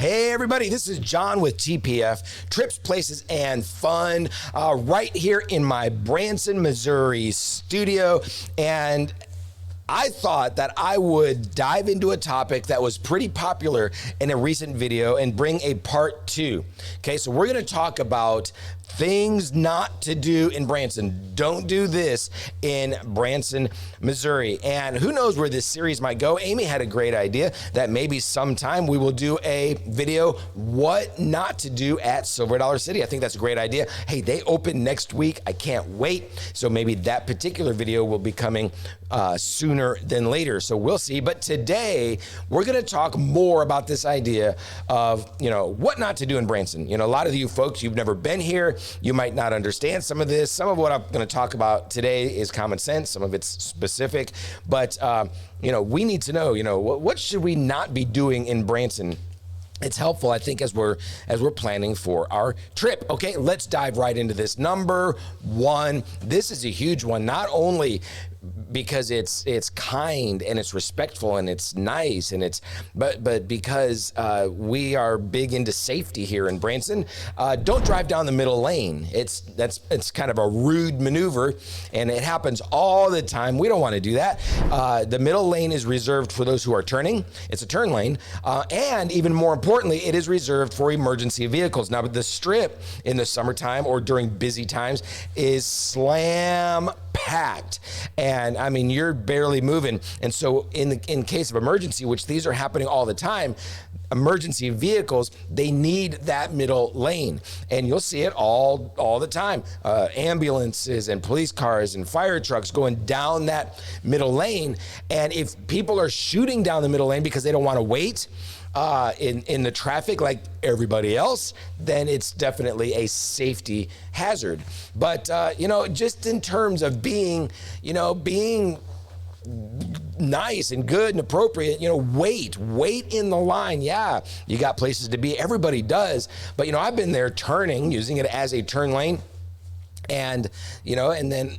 Hey everybody, this is John with TPF, Trips, Places, and Fun, right here in my Branson, Missouri studio. And I thought that I would dive into a topic that was pretty popular in a recent video and bring a part 2. Okay, so we're going to talk about things not to do in Branson. Don't do this in Branson, Missouri. And who knows where this series might go. Amy had a great idea that maybe sometime we will do a video, what not to do at Silver Dollar City. I think that's a great idea. Hey, they open next week. I can't wait. So maybe that particular video will be coming sooner than later. So we'll see. But today we're going to talk more about this idea of, what not to do in Branson. A lot of you folks, you've never been here. You might not understand some of this. Some of what I'm going to talk about today is common sense. Some of it's specific. But, we need to know, what should we not be doing in Branson? It's helpful, I think, as we're planning for our trip. Okay, let's dive right into this. Number 1, this is a huge one, not only because it's kind and it's respectful and it's nice and but because we are big into safety here in Branson. Don't drive down the middle lane. It's kind of a rude maneuver, and it happens all the time. We don't want to do that. The middle lane is reserved for those who are turning. It's a turn lane, and even more importantly, it is reserved for emergency vehicles. Now, the strip in the summertime or during busy times is slam packed, and I mean, you're barely moving. And so in case of emergency, which these are happening all the time, emergency vehicles, they need that middle lane, and you'll see it all the time. Ambulances and police cars and fire trucks going down that middle lane. And if people are shooting down the middle lane because they don't want to wait in the traffic like everybody else, then it's definitely a safety hazard. But just in terms of being nice and good and appropriate, wait in the line. Yeah, you got places to be. Everybody does. But, I've been there turning, using it as a turn lane, and then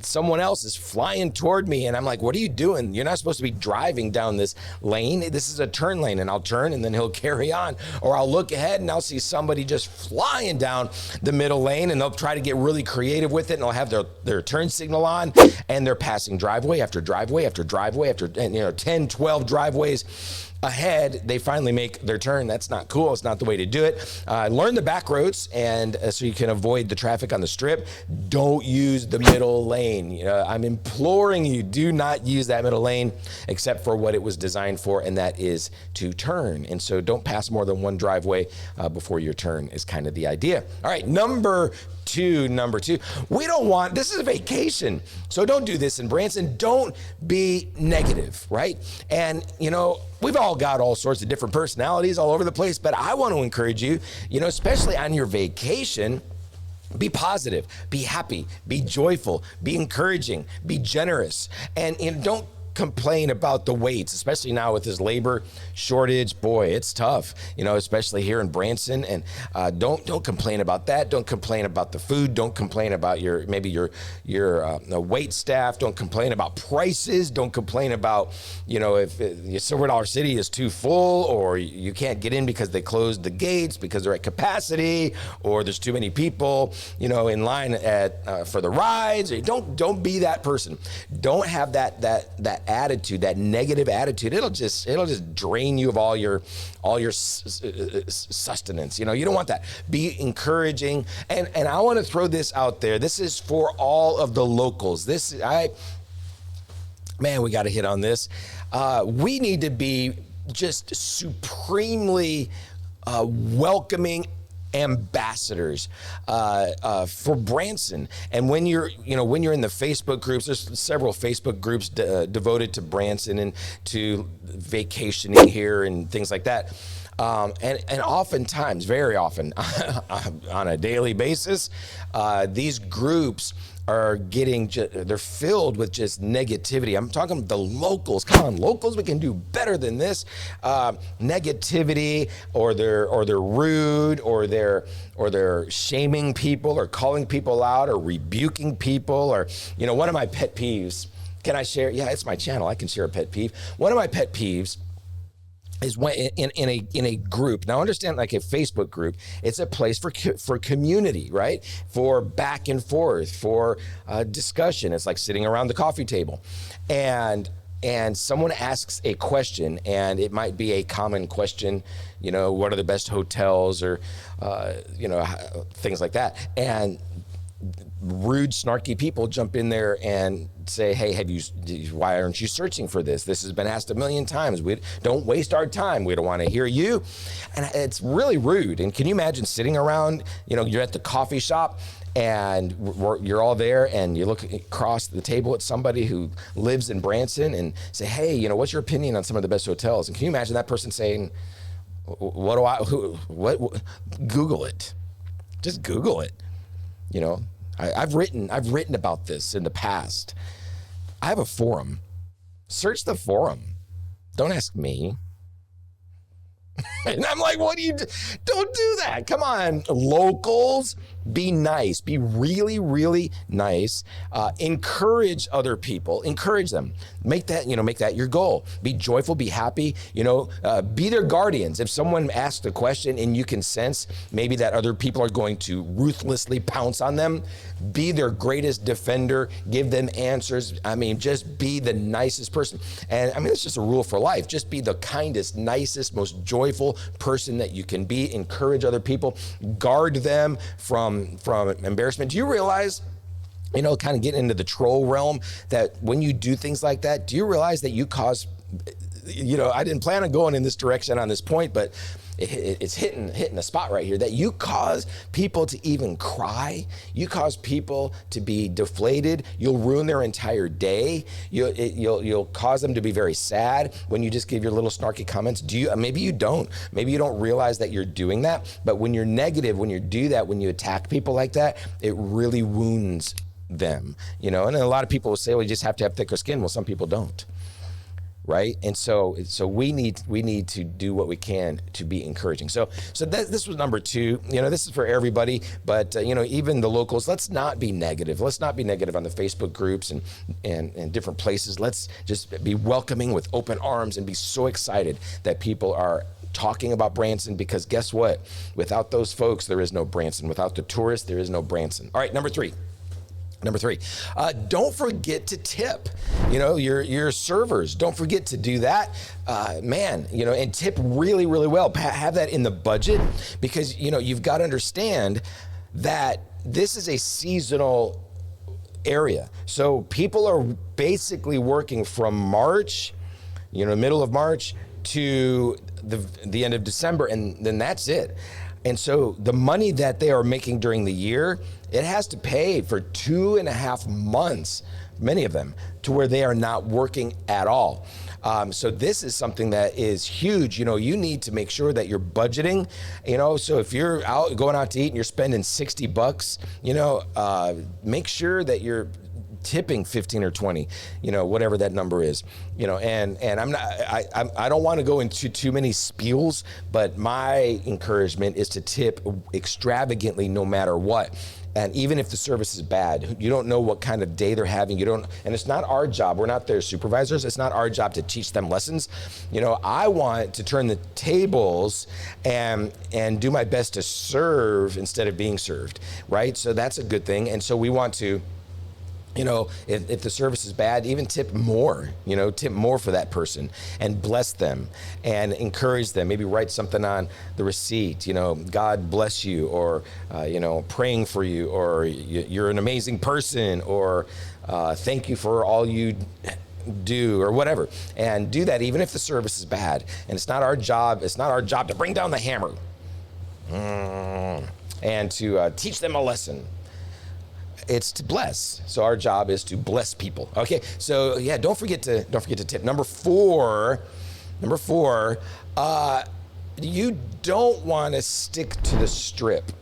someone else is flying toward me, and I'm like, what are you doing? You're not supposed to be driving down this lane. This is a turn lane. And I'll turn, and then he'll carry on. Or I'll look ahead, and I'll see somebody just flying down the middle lane, and they'll try to get really creative with it, and they'll have their turn signal on, and they're passing driveway after driveway after driveway after 10, 12 driveways ahead. They finally make their turn. That's not cool. It's not the way to do it. Learn the back roads, and so you can avoid the traffic on the strip. Don't use the middle lane. I'm imploring you, do not use that middle lane except for what it was designed for, and that is to turn. And so don't pass more than one driveway before your turn is kind of the idea. All right, number two, we don't want, this is a vacation, so don't do this in Branson. Don't be negative, right? And we've all got all sorts of different personalities all over the place, but I want to encourage you, especially on your vacation, be positive, be happy, be joyful, be encouraging, be generous, and don't complain about the waits, especially now with this labor shortage. Boy, it's tough, especially here in Branson. And don't complain about that. Don't complain about the food. Don't complain about your wait staff. Don't complain about prices. Don't complain about if Silver Dollar City is too full, or you can't get in because they closed the gates because they're at capacity, or there's too many people in line for the rides. Don't be that person. Don't have that attitude, that negative attitude. It'll just drain you of all your sustenance. You don't want that. Be encouraging, and I want to throw this out there. This is for all of the locals. We got to hit on this. We need to be just supremely welcoming ambassadors for Branson. And when you're in the Facebook groups, there's several Facebook groups devoted to Branson and to vacationing here and things like that. And oftentimes, very often, on a daily basis, these groups are they're filled with just negativity. I'm talking the locals. Come on, locals, we can do better than this. Negativity, or they're rude, or they're shaming people, or calling people out, or rebuking people, or one of my pet peeves. Can I share? Yeah, it's my channel. I can share a pet peeve. One of my pet peeves is when in a group. Now understand, like a Facebook group, it's a place for community, right? For back and forth, for discussion. It's like sitting around the coffee table, and someone asks a question, and it might be a common question, what are the best hotels, or things like that, and rude, snarky people jump in there and say, hey, why aren't you searching for this? This has been asked a million times. We don't waste our time. We don't want to hear you. And it's really rude. And can you imagine sitting around, you're at the coffee shop and you're all there, and you look across the table at somebody who lives in Branson and say, hey, what's your opinion on some of the best hotels? And can you imagine that person saying, what Google it. Just Google it. I've written about this in the past. I have a forum. Search the forum. Don't ask me. And I'm like, what do you do? Don't do that. Come on, locals, be nice. Be really, really nice. Encourage other people. Encourage them. Make that your goal. Be joyful, be happy, be their guardians. If someone asks a question and you can sense maybe that other people are going to ruthlessly pounce on them, be their greatest defender, give them answers. Just be the nicest person. And it's just a rule for life. Just be the kindest, nicest, most joyful person that you can be. Encourage other people, guard them from embarrassment. Do you realize, kind of getting into the troll realm, that when you do things like that, do you realize that you cause, I didn't plan on going in this direction on this point, but it's hitting the spot right here, that you cause people to even cry. You cause people to be deflated. You'll ruin their entire day. You'll cause them to be very sad when you just give your little snarky comments. Maybe you don't realize that you're doing that, but when you're negative, when you do that, when you attack people like that, it really wounds them, and a lot of people will say, well, you just have to have thicker skin. Well, some people don't. Right, and so we need to do what we can to be encouraging. So this was number 2. This is for everybody, but even the locals. Let's not be negative. Let's not be negative on the Facebook groups and different places. Let's just be welcoming with open arms and be so excited that people are talking about Branson, because guess what? Without those folks, there is no Branson. Without the tourists, there is no Branson. All right, number 3. Don't forget to tip, your servers. Don't forget to do that, and tip really, really well. Have that in the budget, because, you've got to understand that this is a seasonal area. So people are basically working from March, middle of March to the end of December, and then that's it. And so the money that they are making during the year, it has to pay for 2.5 months, many of them, to where they are not working at all. So this is something that is huge. You need to make sure that you're budgeting, so if you're going out to eat and you're spending $60, make sure that you're tipping 15 or 20, whatever that number is, and I don't want to go into too many spiels, but my encouragement is to tip extravagantly no matter what. And even if the service is bad, you don't know what kind of day they're having. And it's not our job. We're not their supervisors. It's not our job to teach them lessons. I want to turn the tables and do my best to serve instead of being served, right? So that's a good thing. And so we want to, if the service is bad, even tip more for that person and bless them and encourage them. Maybe write something on the receipt, God bless you, or, praying for you, or you're an amazing person, or thank you for all you do, or whatever. And do that even if the service is bad. And it's not our job to bring down the hammer and to teach them a lesson. It's to bless. So our job is to bless people. Okay. So yeah, don't forget to tip. Number four, you don't want to stick to the strip.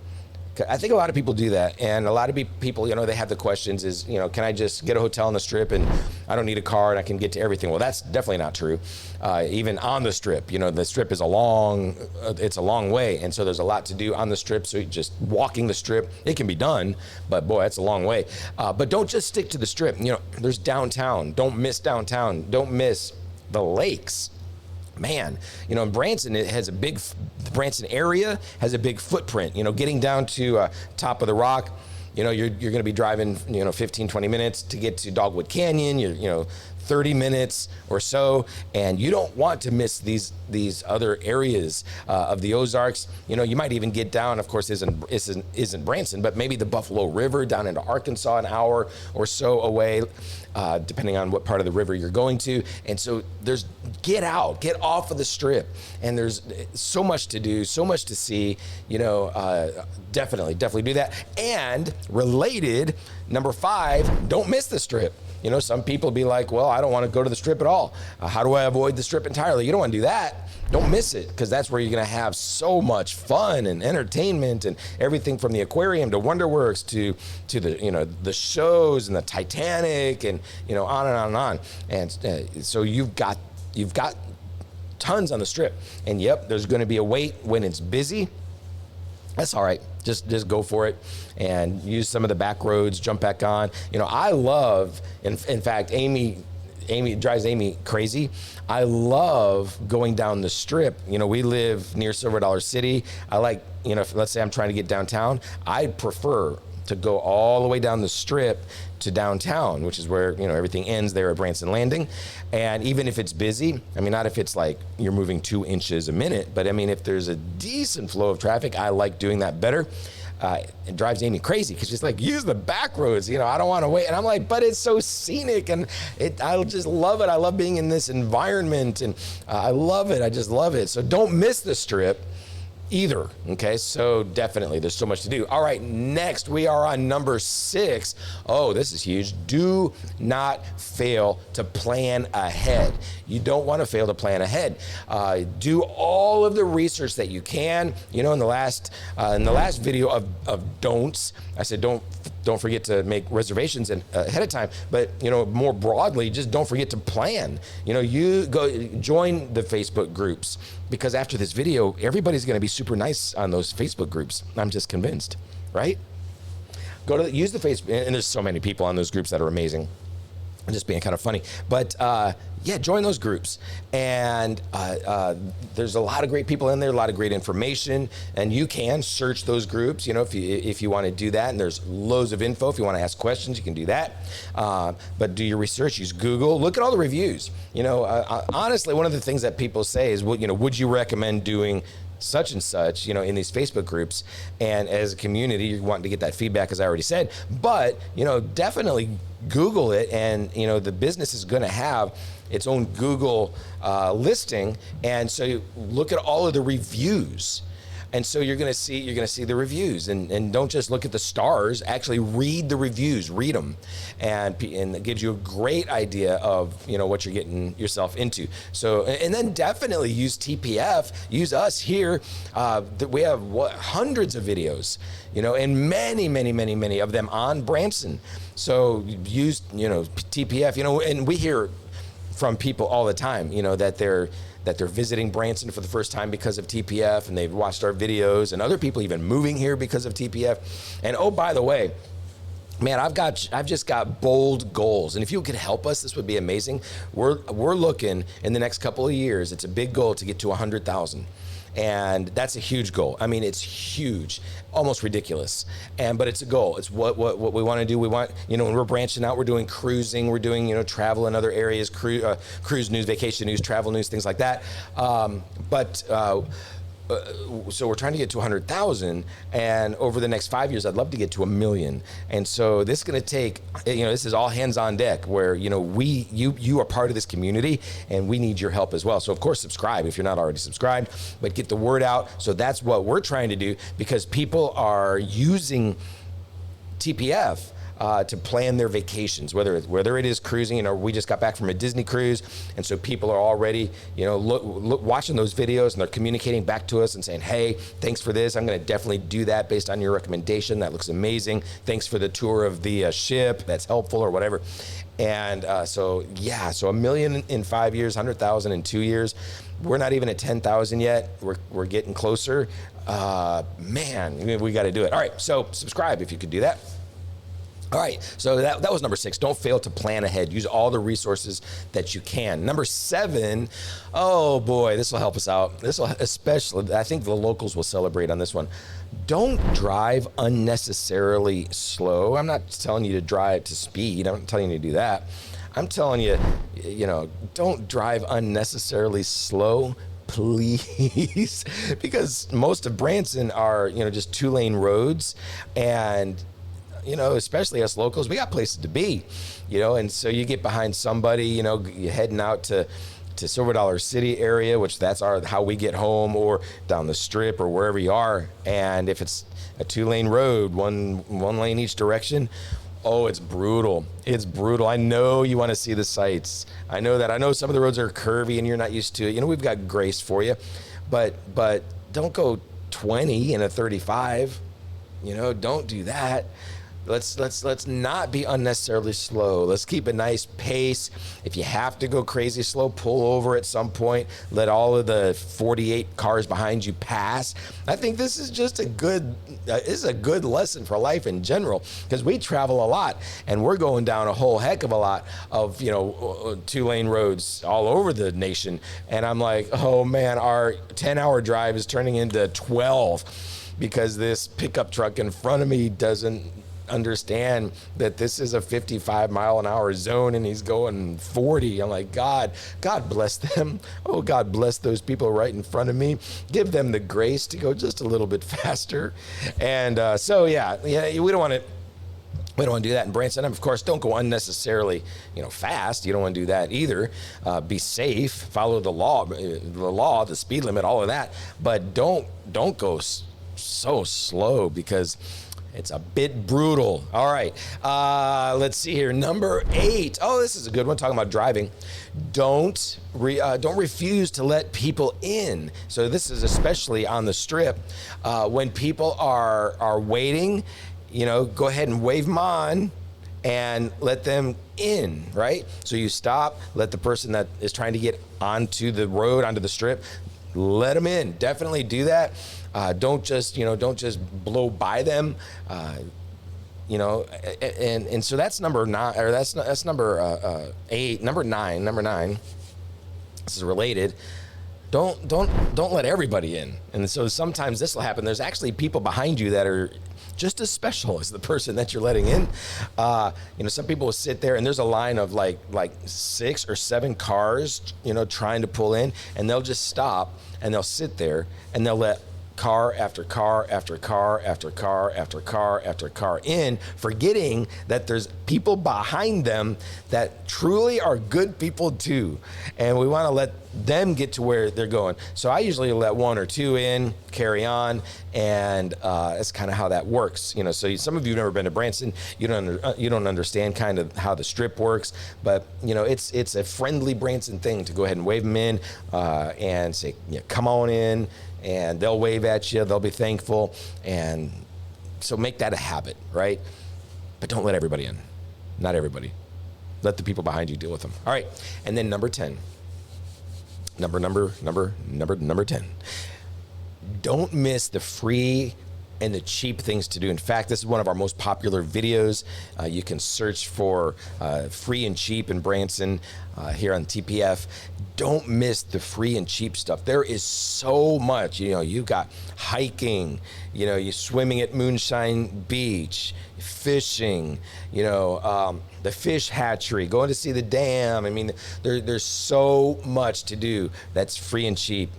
I think a lot of people do that, and a lot of people, they have the questions is, can I just get a hotel on the strip and I don't need a car and I can get to everything? Well, that's definitely not true. Even on the strip, the strip is it's a long way, and so there's a lot to do on the strip. So just walking the strip, it can be done, but boy, that's a long way. But don't just stick to the strip. There's downtown. Don't miss downtown. Don't miss the lakes. man, in Branson, the Branson area has a big footprint. Getting down to top of the rock, you're going to be driving, 15, 20 minutes to get to Dogwood Canyon. You're 30 minutes or so, and you don't want to miss these other areas of the Ozarks. You might even get down, of course, isn't Branson, but maybe the Buffalo River down into Arkansas, an hour or so away, depending on what part of the river you're going to. And so get off of the Strip, and there's so much to do, so much to see. Definitely do that. And related, number 5, don't miss the Strip. Some people be like, well, I don't want to go to the Strip at all. How do I avoid the Strip entirely? You don't want to do that. Don't miss it, because that's where you're going to have so much fun and entertainment and everything from the aquarium to WonderWorks to the the shows and the Titanic and on and on and on. And so you've got tons on the Strip. And yep, there's going to be a wait when it's busy. That's all right. Just go for it and use some of the back roads, jump back on. I love, in fact, Amy drives Amy crazy. I love going down the Strip. We live near Silver Dollar City. I like, if, let's say I'm trying to get downtown, I prefer to go all the way down the Strip to downtown, which is where everything ends there at Branson Landing. And even if it's busy, not if it's like you're moving 2 inches a minute, but if there's a decent flow of traffic, I like doing that better. It drives Amy crazy because she's like, use the back roads, I don't want to wait. And I'm like, but it's so scenic, and I just love it. I love being in this environment, and I love it. I just love it. So don't miss the Strip either. Okay, so definitely there's so much to do. All right, next we are on number 6. Oh, this is huge. Do not fail to plan ahead. You don't want to fail to plan ahead. Do all of the research that you can. In the last video of don'ts, I said don't forget to make reservations ahead of time, but more broadly, just don't forget to plan. You go join the Facebook groups, because after this video, everybody's going to be super nice on those Facebook groups. I'm just convinced, right? Use the Facebook, and there's so many people on those groups that are amazing. I'm just being kind of funny, but join those groups. And there's a lot of great people in there, a lot of great information, and you can search those groups, if you want to do that. And there's loads of info. If you want to ask questions, you can do that. But do your research. Use Google. Look at all the reviews. Honestly, one of the things that people say is, would you recommend doing such and such, in these Facebook groups? And as a community, you're wanting to get that feedback, as I already said. But, definitely Google it, and, the business is going to have its own Google listing. And so you look at all of the reviews. And so you're going to see the reviews, and don't just look at the stars. Actually read the reviews, read them, and it gives you a great idea of what you're getting yourself into. So, and then definitely use TPF. Use us here. We have hundreds of videos, and many of them on Branson. So use TPF. And we hear from people all the time, that they're visiting Branson for the first time because of TPF, and they've watched our videos, and other people even moving here because of TPF. And oh, by the way, man, I've just got bold goals, and if you could help us, this would be amazing. We're looking in the next couple of years. It's a big goal to get to 100,000. And that's a huge goal. It's huge, almost ridiculous. But it's a goal. It's what we want to do. We want, when we're branching out, we're doing cruising, we're doing, travel in other areas, cruise news, vacation news, travel news, things like that. So we're trying to get to 100,000, and over the next 5 years, I'd love to get to 1 million. And so this is going to take, this is all hands on deck, where, you are part of this community, and we need your help as well. So of course, subscribe if you're not already subscribed, but get the word out. So that's what we're trying to do, because people are using TPF to plan their vacations, whether it is cruising. We just got back from a Disney cruise, and so people are already, watching those videos, and they're communicating back to us and saying, hey, thanks for this. I'm going to definitely do that based on your recommendation. That looks amazing. Thanks for the tour of the ship. That's helpful, or whatever. And so 1 million in 5 years, 100,000 in 2 years. We're not even at 10,000 yet. We're getting closer. Man, we got to do it. All right, so subscribe if you could do that. All right, so that was number 6. Don't fail to plan ahead. Use all the resources that you can. Number 7, oh boy, this will help us out. This will especially, I think the locals will celebrate on this one. Don't drive unnecessarily slow. I'm not telling you to drive to speed. I'm not telling you to do that. I'm telling you, don't drive unnecessarily slow, please, because most of Branson are, just 2-lane roads, and especially us locals, we got places to be, and so you get behind somebody, you're heading out to Silver Dollar City area, which that's how we get home, or down the strip or wherever you are. And if it's a 2-lane road, one lane each direction, oh, it's brutal. It's brutal. I know you want to see the sights. I know that. I know some of the roads are curvy and you're not used to it. We've got grace for you, but don't go 20 in a 35. Don't do that. Let's not be unnecessarily slow. Let's keep a nice pace. If you have to go crazy slow, pull over at some point. Let all of the 48 cars behind you pass. I think this is just a good lesson for life in general, because we travel a lot and we're going down a whole heck of a lot of 2-lane roads all over the nation. And I'm like, oh man, our 10-hour drive is turning into 12 because this pickup truck in front of me doesn't understand that this is a 55-mile-an-hour zone and he's going 40. I'm like, God bless them. Oh, God bless those people right in front of me. Give them the grace to go just a little bit faster. And we don't want to. We don't want to do that in Branson. And of course, don't go unnecessarily, fast. You don't want to do that either. Be safe. Follow the law, the speed limit, all of that. But don't go so slow, because it's a bit brutal. All right, let's see here. Number 8. Oh, this is a good one. Talking about driving. Don't refuse to let people in. So this is especially on the strip. When people are waiting, go ahead and wave them on and let them in, right? So you stop, let the person that is trying to get onto the road, onto the strip, let them in. Definitely do that. Don't just blow by them, and so that's number 9, or that's number 8. Number 9. This is related. Don't let everybody in. And so sometimes this will happen. There's actually people behind you that are just as special as the person that you're letting in. Some people will sit there and there's a line of like 6 or 7 cars, trying to pull in, and they'll just stop and they'll sit there and they'll let car after car after car after car after car after car in, forgetting that there's people behind them that truly are good people too. And we want to let them get to where they're going. So I usually let 1 or 2 in, carry on, and that's kind of how that works. So some of you have never been to Branson, you don't understand kind of how the strip works, but it's a friendly Branson thing to go ahead and wave them in and say, come on in. And they'll wave at you, they'll be thankful, and so make that a habit, right? But don't let everybody in. Not everybody. Let the people behind you deal with them. All right, and then number 10. Number 10. Don't miss the free and the cheap things to do. In fact, this is one of our most popular videos. You can search for free and cheap in Branson here on TPF. Don't miss the free and cheap stuff. There is so much. You've got hiking, you're swimming at Moonshine Beach, fishing, the fish hatchery, going to see the dam. I mean, there's so much to do that's free and cheap.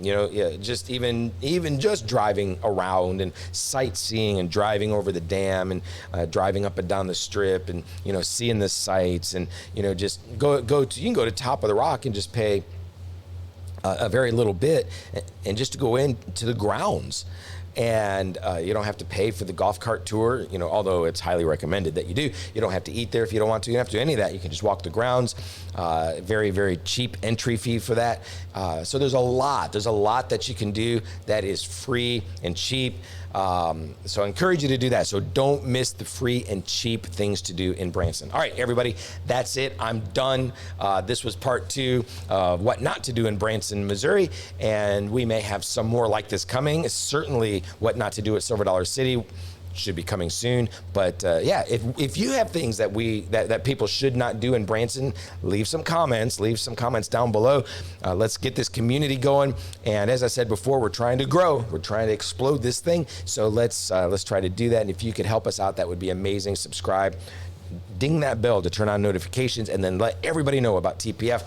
Just even just driving around and sightseeing and driving over the dam and driving up and down the strip and seeing the sights, and just you can go to Top of the Rock and just pay a very little bit and just to go into the grounds. And you don't have to pay for the golf cart tour, although it's highly recommended that you do. You don't have to eat there if you don't want to. You don't have to do any of that. You can just walk the grounds. Very, very cheap entry fee for that. So there's a lot that you can do that is free and cheap. So I encourage you to do that. So don't miss the free and cheap things to do in Branson. All right, everybody, that's it. I'm done. This was part 2 of what not to do in Branson, Missouri. And we may have some more like this coming. Certainly what not to do at Silver Dollar City. should be coming soon. But yeah, if you have things that people should not do in Branson, leave some comments down below. Let's get this community going. And as I said before, we're trying to grow. We're trying to explode this thing. So let's try to do that. And if you could help us out, that would be amazing. Subscribe, ding that bell to turn on notifications, and then let everybody know about TPF.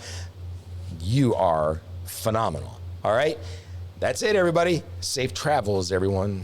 You are phenomenal. All right. That's it, everybody. Safe travels, everyone.